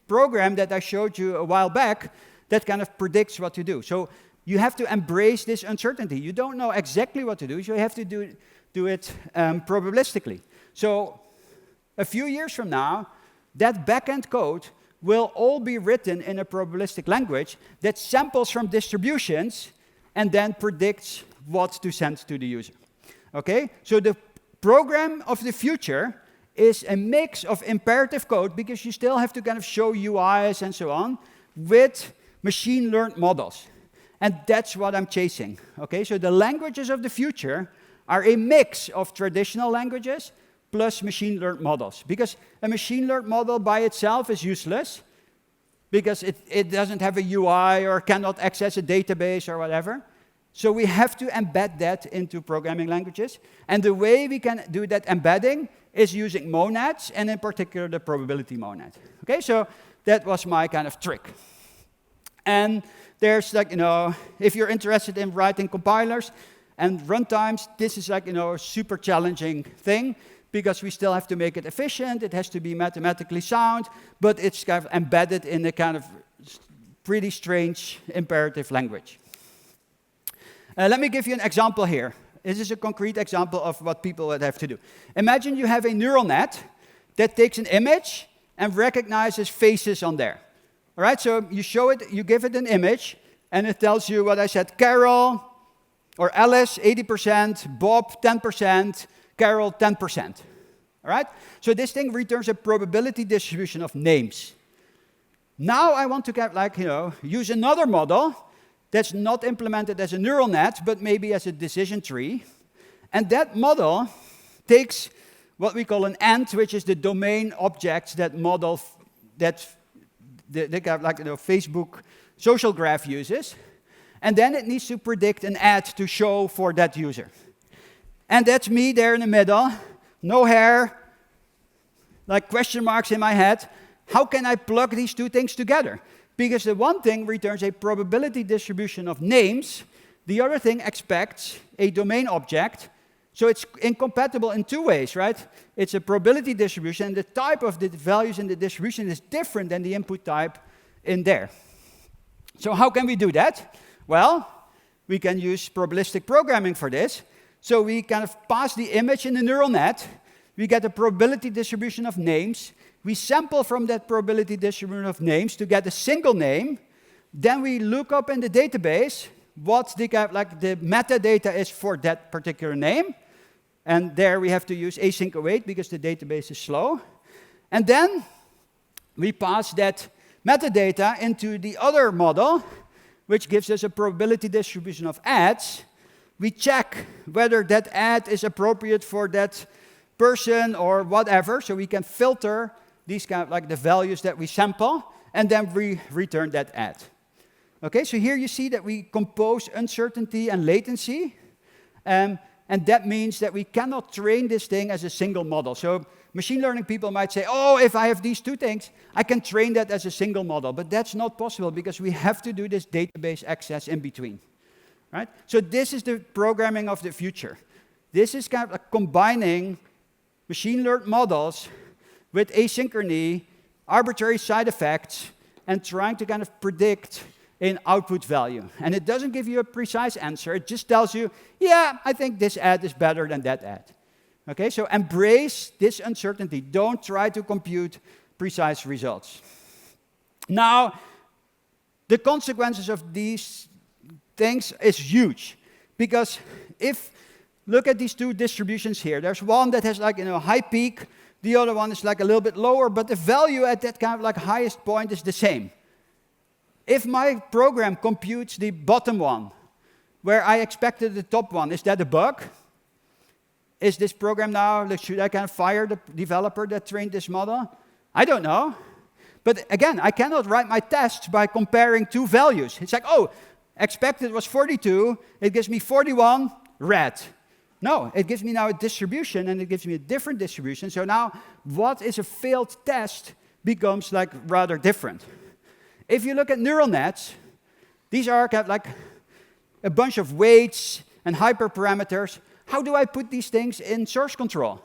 program that I showed you a while back that kind of predicts what to do. So you have to embrace this uncertainty. You don't know exactly what to do, so you have to do it probabilistically. So a few years from now, that back-end code will all be written in a probabilistic language that samples from distributions and then predicts what to send to the user. Okay? So the program of the future is a mix of imperative code, because you still have to kind of show UIs and so on, with machine-learned models. And that's what I'm chasing. Okay? So the languages of the future are a mix of traditional languages plus machine-learned models. Because a machine-learned model by itself is useless, because it doesn't have a UI or cannot access a database or whatever. So we have to embed that into programming languages. And the way we can do that embedding is using monads, and in particular the probability monad. Okay, so that was my kind of trick. And there's if you're interested in writing compilers and runtimes, this is a super challenging thing, because we still have to make it efficient, it has to be mathematically sound, but it's kind of embedded in a kind of pretty strange imperative language. Let me give you an example here. This is a concrete example of what people would have to do. Imagine you have a neural net that takes an image and recognizes faces on there. All right, so you show it, you give it an image, and it tells you what I said: Carol or Alice, 80%, Bob, 10%, Carol, 10%. All right? So this thing returns a probability distribution of names. Now I want to use another model that's not implemented as a neural net, but maybe as a decision tree. And that model takes what we call an AND, which is the domain objects that model that Facebook social graph uses. And then it needs to predict an ad to show for that user. And that's me there in the middle, no hair, question marks in my head. How can I plug these two things together? Because the one thing returns a probability distribution of names, the other thing expects a domain object So it's incompatible in two ways, right? It's a probability distribution, and the type of the values in the distribution is different than the input type in there. So how can we do that? Well, we can use probabilistic programming for this. So we kind of pass the image in the neural net. We get a probability distribution of names. We sample from that probability distribution of names to get a single name. Then we look up in the database what the metadata is for that particular name. And there we have to use async await because the database is slow. And then we pass that metadata into the other model, which gives us a probability distribution of ads. We check whether that ad is appropriate for that person or whatever, so we can filter these the values that we sample, and then we return that ad. Okay, so here you see that we compose uncertainty and latency. And that means that we cannot train this thing as a single model. So machine learning people might say, oh, if I have these two things, I can train that as a single model. But that's not possible because we have to do this database access in between. Right? So this is the programming of the future. This is kind of like combining machine learned models with asynchrony, arbitrary side effects, and trying to kind of predict an output value. And it doesn't give you a precise answer. It just tells you, yeah, I think this ad is better than that ad. Okay, so embrace this uncertainty. Don't try to compute precise results. Now, the consequences of these things is huge. Because look at these two distributions here. There's one that has high peak. The other one is a little bit lower, but the value at that kind of highest point is the same. If my program computes the bottom one, where I expected the top one, is that a bug? Is this program now, should I kind of fire the developer that trained this model? I don't know. But again, I cannot write my tests by comparing two values. It's like, oh, expected was 42, it gives me 41, red. No, it gives me now a distribution, and it gives me a different distribution. So now, what is a failed test becomes rather different. If you look at neural nets, these are kind of a bunch of weights and hyperparameters. How do I put these things in source control?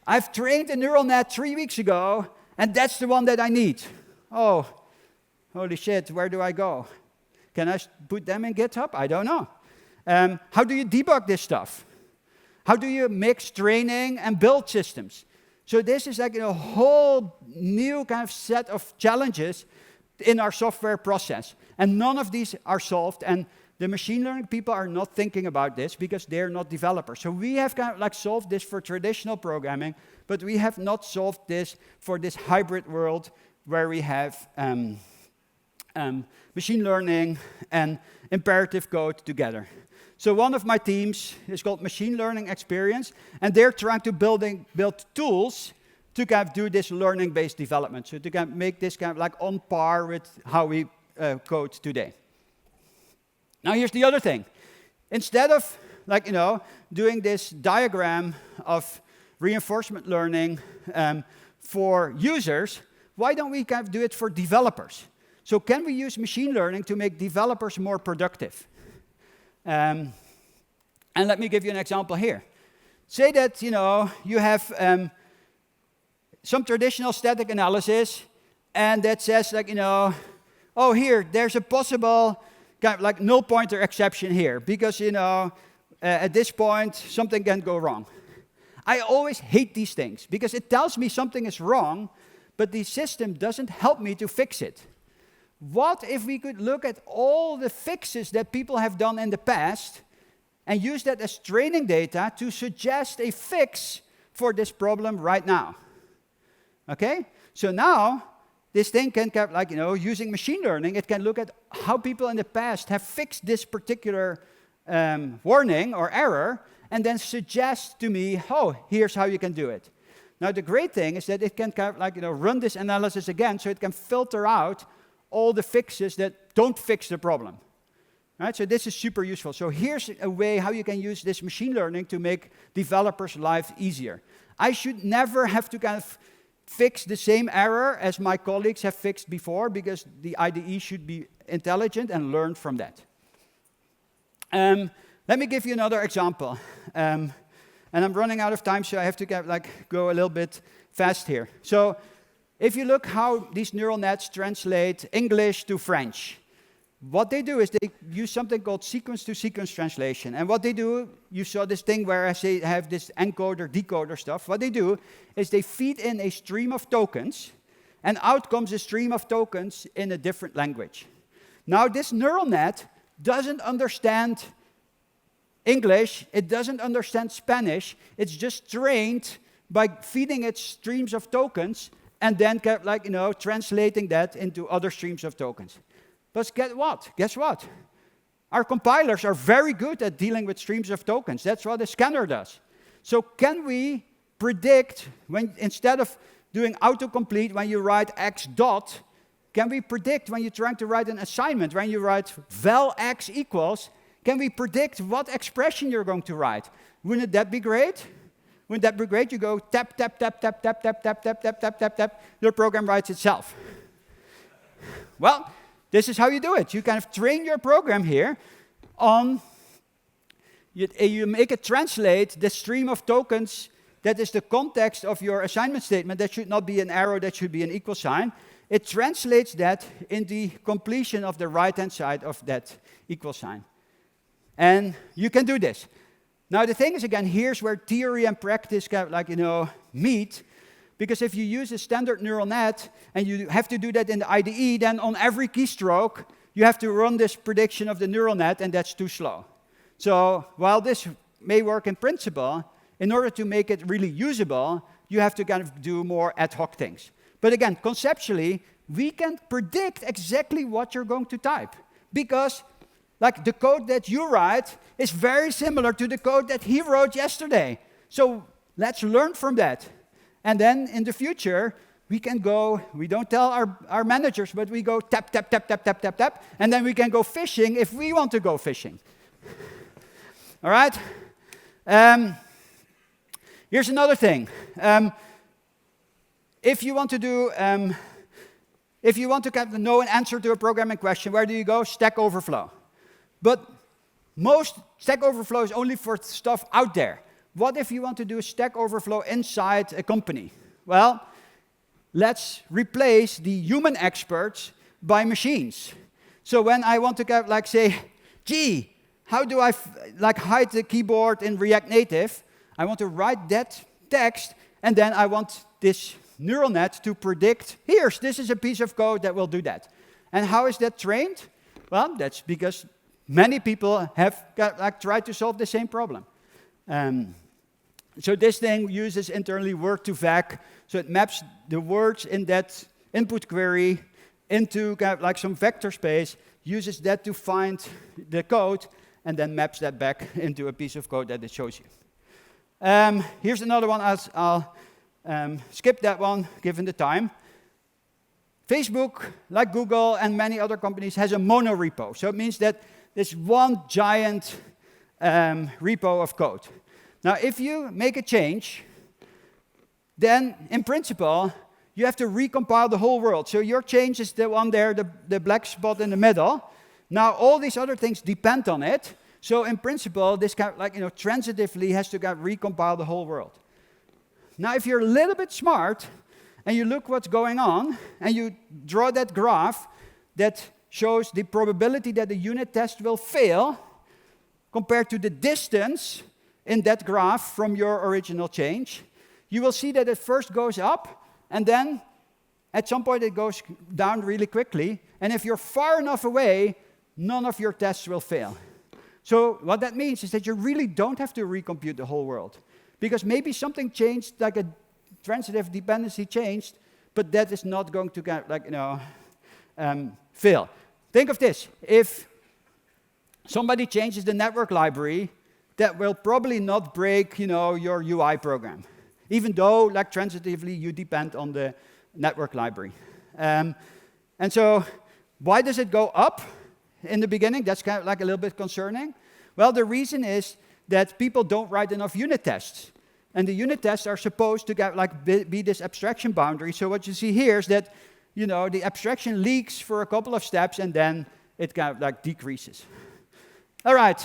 I've trained a neural net 3 weeks ago, and that's the one that I need. Oh, holy shit, where do I go? Can I put them in GitHub? I don't know. How do you debug this stuff? How do you mix training and build systems? So this is a whole new kind of set of challenges in our software process. And none of these are solved, and the machine learning people are not thinking about this because they're not developers. So we have kind of solved this for traditional programming, but we have not solved this for this hybrid world where we have machine learning and imperative code together. So one of my teams is called Machine Learning Experience, and they're trying to build tools to kind of do this learning-based development, so to kind of make this kind of on par with how we code today. Now here's the other thing. Instead of doing this diagram of reinforcement learning for users, why don't we kind of do it for developers? So can we use machine learning to make developers more productive? And let me give you an example here. Say that you have some traditional static analysis, and that says oh, here, there's a possible kind of null pointer exception here, because at this point, something can go wrong. I always hate these things, because it tells me something is wrong, but the system doesn't help me to fix it. What if we could look at all the fixes that people have done in the past and use that as training data to suggest a fix for this problem right now? Okay? So now, this thing can, using machine learning, it can look at how people in the past have fixed this particular warning or error, and then suggest to me, oh, here's how you can do it. Now, the great thing is that it can run this analysis again, so it can filter out all the fixes that don't fix the problem. Right? So this is super useful. So here's a way how you can use this machine learning to make developers' lives easier. I should never have to kind of fix the same error as my colleagues have fixed before, because the IDE should be intelligent and learn from that. Let me give you another example. And And I'm running out of time, so I have to go a little bit fast here. So if you look how these neural nets translate English to French, what they do is they use something called sequence-to-sequence translation. And what they do, you saw this thing where I say have this encoder, decoder stuff. What they do is they feed in a stream of tokens, and out comes a stream of tokens in a different language. Now, this neural net doesn't understand English, it doesn't understand Spanish, it's just trained by feeding it streams of tokens and then translating that into other streams of tokens. But guess what? Our compilers are very good at dealing with streams of tokens. That's what a scanner does. So can we predict, instead of doing autocomplete when you write x dot, can we predict when you're trying to write an assignment, when you write val x equals, can we predict what expression you're going to write? Wouldn't that be great? Wouldn't that be great? You go tap, tap, tap, tap, tap, tap, tap, tap, tap, tap, tap, tap. Your program writes itself. Well, this is how you do it. You kind of train your program here on, you make it translate the stream of tokens that is the context of your assignment statement. That should not be an arrow, that should be an equal sign. It translates that in the completion of the right-hand side of that equal sign. And you can do this. Now, the thing is, again, here's where theory and practice meet. Because if you use a standard neural net, and you have to do that in the IDE, then on every keystroke, you have to run this prediction of the neural net, and that's too slow. So while this may work in principle, in order to make it really usable, you have to kind of do more ad hoc things. But again, conceptually, we can predict exactly what you're going to type. Because the code that you write is very similar to the code that he wrote yesterday. So let's learn from that. And then in the future, we can go, we don't tell our managers, but we go tap, tap, tap, tap, tap, tap, tap, and then we can go fishing if we want to go fishing. All right? Here's another thing. If you want to know an answer to a programming question, where do you go? Stack Overflow. But most Stack Overflow is only for stuff out there. What if you want to do a Stack Overflow inside a company? Well, let's replace the human experts by machines. So when I want to say, gee, how do I hide the keyboard in React Native? I want to write that text, and then I want this neural net to predict, this is a piece of code that will do that. And how is that trained? Well, that's because many people have tried to solve the same problem. So this thing uses internally word2vec, so it maps the words in that input query into some vector space, uses that to find the code, and then maps that back into a piece of code that it shows you. Here's another one. I'll skip that one, given the time. Facebook, like Google and many other companies, has a monorepo. So it means that there's one giant repo of code. Now, if you make a change, then in principle, you have to recompile the whole world. So your change is the one there, the black spot in the middle. Now, all these other things depend on it. So in principle, this transitively has to recompile the whole world. Now, if you're a little bit smart, and you look what's going on, and you draw that graph that shows the probability that the unit test will fail compared to the distance in that graph from your original change, you will see that it first goes up, and then at some point it goes down really quickly. And if you're far enough away, none of your tests will fail. So what that means is that you really don't have to recompute the whole world. Because maybe something changed, like a transitive dependency changed, but that is not going to fail. Think of this. If somebody changes the network library, that will probably not break your UI program, even though transitively you depend on the network library. And so why does it go up in the beginning? That's a little bit concerning. Well, the reason is that people don't write enough unit tests. And the unit tests are supposed to be this abstraction boundary. So what you see here is that the abstraction leaks for a couple of steps, and then it decreases. All right.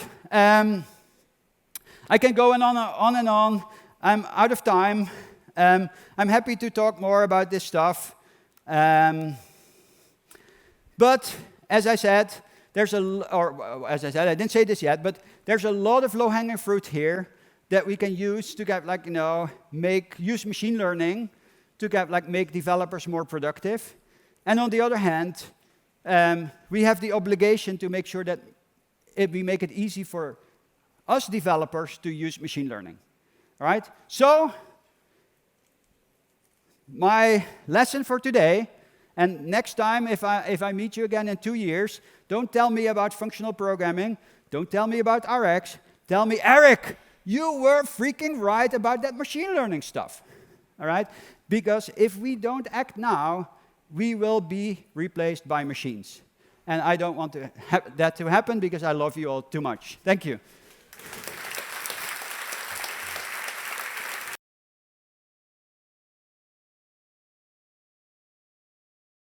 I can go on and on. I'm out of time. I'm happy to talk more about this stuff. But as I said, I didn't say this yet, but there's a lot of low-hanging fruit here that we can use to get, like, use machine learning to get, like, make developers more productive. And on the other hand, we have the obligation to make sure that we make it easy for us developers to use machine learning. All right? So, my lesson for today, and next time if I meet you again in 2 years, don't tell me about functional programming, don't tell me about RX, tell me, Erik, you were freaking right about that machine learning stuff. All right? Because if we don't act now, we will be replaced by machines. And I don't want that to happen because I love you all too much. Thank you.